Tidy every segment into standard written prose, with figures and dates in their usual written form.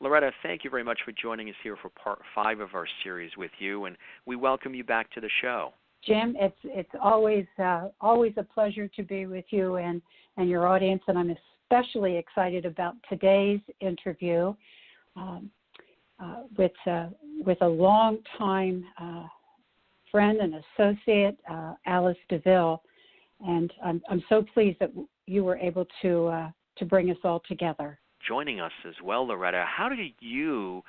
Loretta, thank you very much for joining us here for part 5 of our series with you, and we welcome you back to the show. Jim, it's always a pleasure to be with you and your audience, and I'm especially excited about today's interview with a longtime friend and associate, Alice Deville, and I'm so pleased that you were able to bring us all together. Joining us as well, Loretta, how did you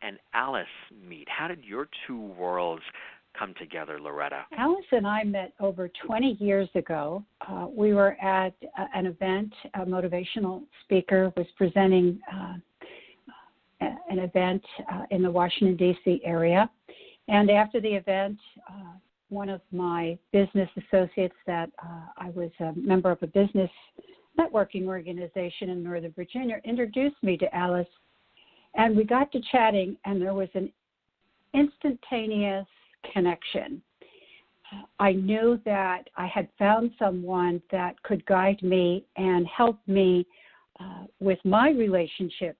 and Alice meet? How did your two worlds come together, Loretta? Alice and I met over 20 years ago. We were at an event. A motivational speaker was presenting an event in the Washington, D.C. area. And after the event, one of my business associates that I was a member of a business networking organization in Northern Virginia introduced me to Alice, and we got to chatting, and there was an instantaneous connection. I knew that I had found someone that could guide me and help me with my relationships,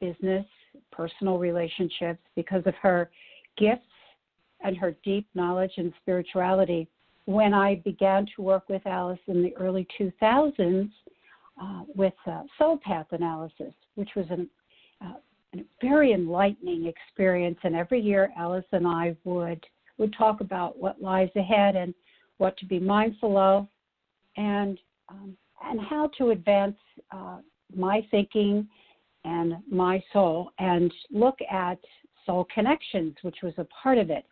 business, personal relationships, because of her gifts and her deep knowledge and spirituality. When I began to work with Alice in the early 2000s with soul path analysis, which was a very enlightening experience. And every year Alice and I would talk about what lies ahead and what to be mindful of, and how to advance my thinking and my soul, and look at soul connections, which was a part of it.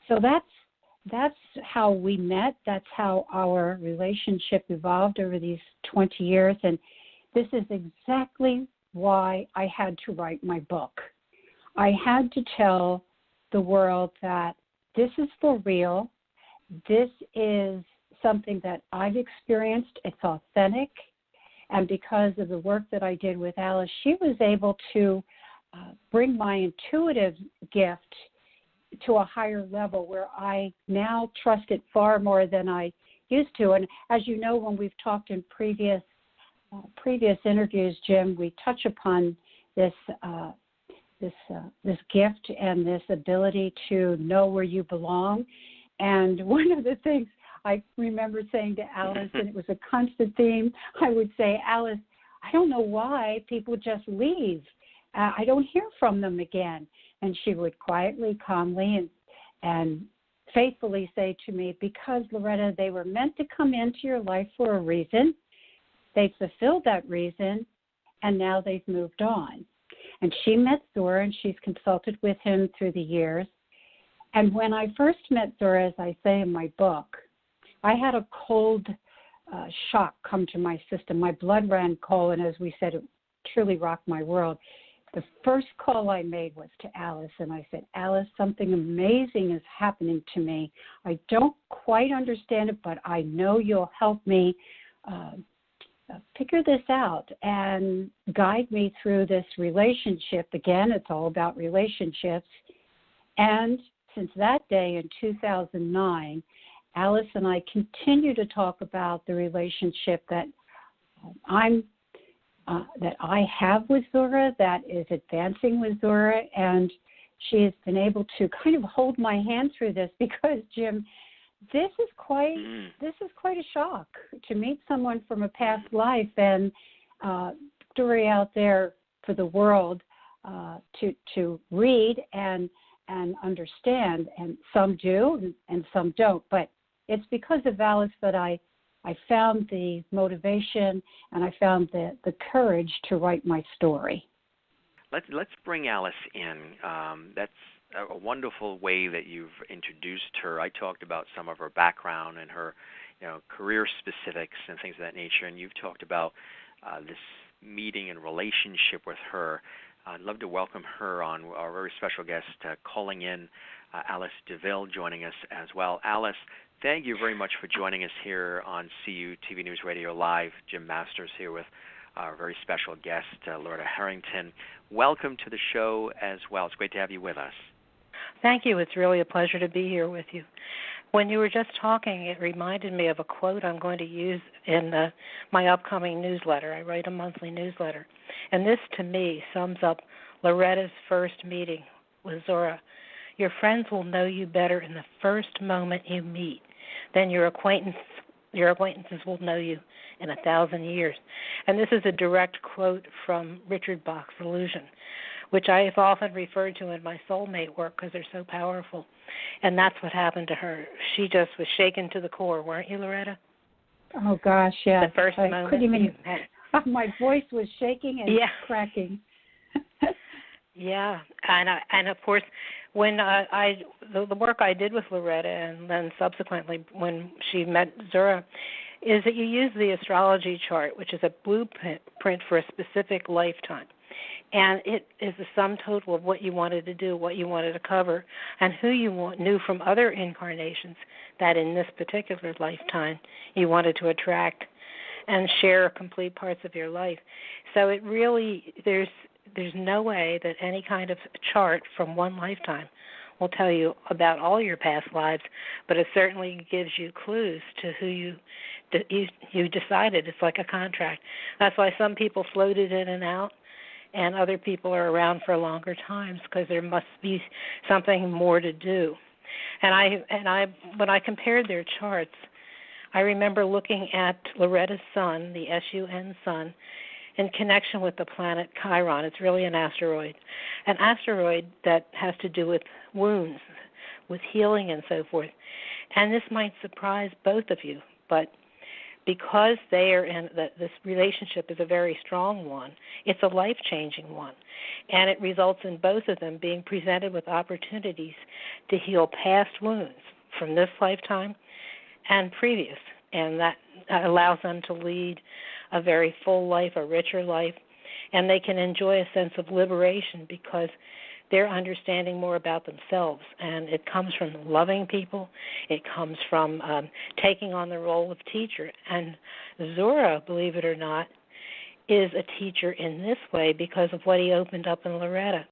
So that's how we met. That's how our relationship evolved over these 20 years. And this is exactly why I had to write my book. I had to tell the world that this is for real. This is something that I've experienced. It's authentic. And because of the work that I did with Alice, she was able to bring my intuitive gift to a higher level where I now trust it far more than I used to. And as you know, when we've talked in previous interviews, Jim, we touch upon this gift and this ability to know where you belong. And one of the things I remember saying to Alice, and it was a constant theme, I would say, Alice, I don't know why people just leave. I don't hear from them again. And she would quietly, calmly, and faithfully say to me, because, Loretta, they were meant to come into your life for a reason. They fulfilled that reason, and now they've moved on. And she met Zora, and she's consulted with him through the years. And when I first met Zora, as I say in my book, I had a cold shock come to my system. My blood ran cold, and as we said, it truly rocked my world. The first call I made was to Alice, and I said, Alice, something amazing is happening to me. I don't quite understand it, but I know you'll help me figure this out and guide me through this relationship. Again, it's all about relationships. And since that day in 2009, Alice and I continue to talk about the relationship that I have with Zora, that is advancing with Zora, and she has been able to kind of hold my hand through this because, Jim, this is quite a shock to meet someone from a past life, and story out there for the world to read and understand, and some do and some don't. But it's because of Alice that I found the motivation and I found the courage to write my story. Let's bring Alice in. That's a wonderful way that you've introduced her. I talked about some of her background and her, career specifics and things of that nature, and you've talked about this meeting and relationship with her. I'd love to welcome her on, our very special guest calling in, Alice Deville, joining us as well. Alice, thank you very much for joining us here on CUTVNews Radio Live. Jim Masters here with our very special guest, Loretta Herrington. Welcome to the show as well. It's great to have you with us. Thank you. It's really a pleasure to be here with you. When you were just talking, it reminded me of a quote I'm going to use in my upcoming newsletter. I write a monthly newsletter. And this, to me, sums up Loretta's first meeting with Zora. Your friends will know you better in the first moment you meet than your acquaintances will know you in 1,000 years. And this is a direct quote from Richard Bach's Illusion, which I have often referred to in my soulmate work because they're so powerful. And that's what happened to her. She just was shaken to the core, weren't you, Loretta? Oh, gosh, yeah. The first moment couldn't even, you had. my voice was shaking and cracking. Yeah, and of course, when the work I did with Loretta, and then subsequently when she met Zora, is that you use the astrology chart, which is a blueprint for a specific lifetime, and it is the sum total of what you wanted to do, what you wanted to cover, and who you knew from other incarnations that in this particular lifetime you wanted to attract and share complete parts of your life. So it really there's no way that any kind of chart from one lifetime will tell you about all your past lives, but it certainly gives you clues to who you decided. It's like a contract. That's why some people floated in and out, and other people are around for longer times because there must be something more to do. And I when I compared their charts, I remember looking at Loretta's sun, the SUN sun, in connection with the planet Chiron. It's really an asteroid that has to do with wounds, with healing and so forth. And this might surprise both of you, but because they are in this relationship is a very strong one, it's a life-changing one, and it results in both of them being presented with opportunities to heal past wounds from this lifetime and previous, and that allows them to lead a very full life, a richer life, and they can enjoy a sense of liberation because they're understanding more about themselves, and it comes from loving people. It comes from taking on the role of teacher, and Zora, believe it or not, is a teacher in this way because of what he opened up in Loretta.